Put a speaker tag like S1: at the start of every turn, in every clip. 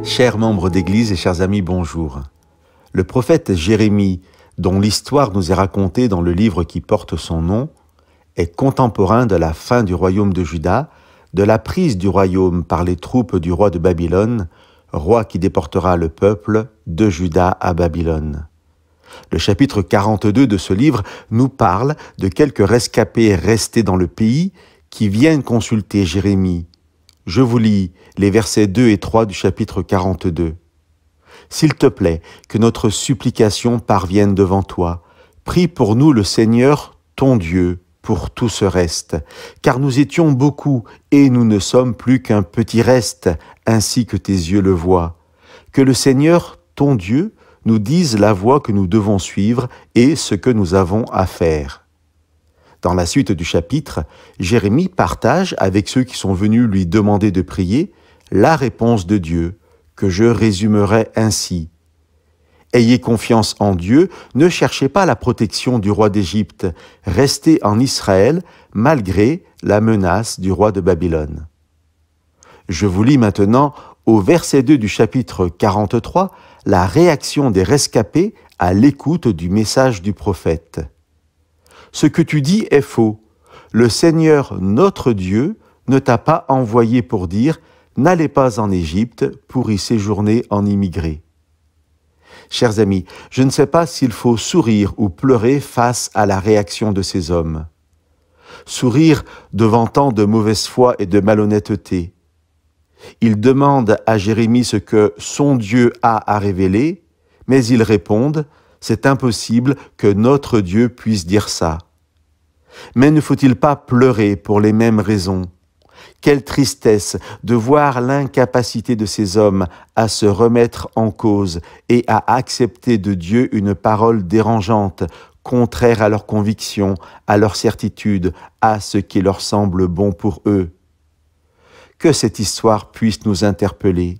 S1: Chers membres d'Église et chers amis, bonjour. Le prophète Jérémie, dont l'histoire nous est racontée dans le livre qui porte son nom, est contemporain de la fin du royaume de Juda, de la prise du royaume par les troupes du roi de Babylone, roi qui déportera le peuple de Juda à Babylone. Le chapitre 42 de ce livre nous parle de quelques rescapés restés dans le pays qui viennent consulter Jérémie. Je vous lis les versets 2 et 3 du chapitre 42. « S'il te plaît, que notre supplication parvienne devant toi. Prie pour nous le Seigneur, ton Dieu, pour tout ce reste. Car nous étions beaucoup, et nous ne sommes plus qu'un petit reste, ainsi que tes yeux le voient. Que le Seigneur, ton Dieu, nous dise la voie que nous devons suivre et ce que nous avons à faire. » Dans la suite du chapitre, Jérémie partage avec ceux qui sont venus lui demander de prier la réponse de Dieu, que je résumerai ainsi. Ayez confiance en Dieu, ne cherchez pas la protection du roi d'Égypte, restez en Israël malgré la menace du roi de Babylone. Je vous lis maintenant au verset 2 du chapitre 43 la réaction des rescapés à l'écoute du message du prophète. Ce que tu dis est faux. Le Seigneur, notre Dieu, ne t'a pas envoyé pour dire « N'allez pas en Égypte pour y séjourner en immigré ». Chers amis, je ne sais pas s'il faut sourire ou pleurer face à la réaction de ces hommes. Sourire devant tant de mauvaise foi et de malhonnêteté. Ils demandent à Jérémie ce que son Dieu a à révéler, mais ils répondent « C'est impossible que notre Dieu puisse dire ça. » Mais ne faut-il pas pleurer pour les mêmes raisons? Quelle tristesse de voir l'incapacité de ces hommes à se remettre en cause et à accepter de Dieu une parole dérangeante, contraire à leurs convictions, à leurs certitudes, à ce qui leur semble bon pour eux. Que cette histoire puisse nous interpeller.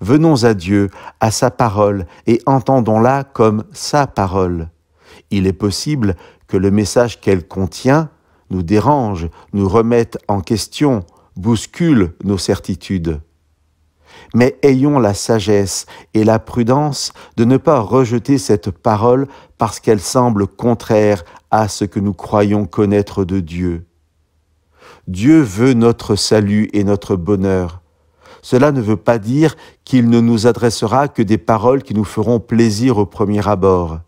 S1: Venons à Dieu, à sa parole, et entendons-la comme sa parole. Il est possible que le message qu'elle contient nous dérange, nous remette en question, bouscule nos certitudes. Mais ayons la sagesse et la prudence de ne pas rejeter cette parole parce qu'elle semble contraire à ce que nous croyons connaître de Dieu. Dieu veut notre salut et notre bonheur. Cela ne veut pas dire qu'il ne nous adressera que des paroles qui nous feront plaisir au premier abord.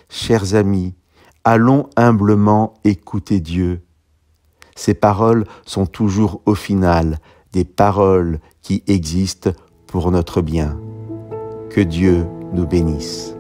S1: Chers amis, allons humblement écouter Dieu. Ces paroles sont toujours au final des paroles qui existent pour notre bien. Que Dieu nous bénisse.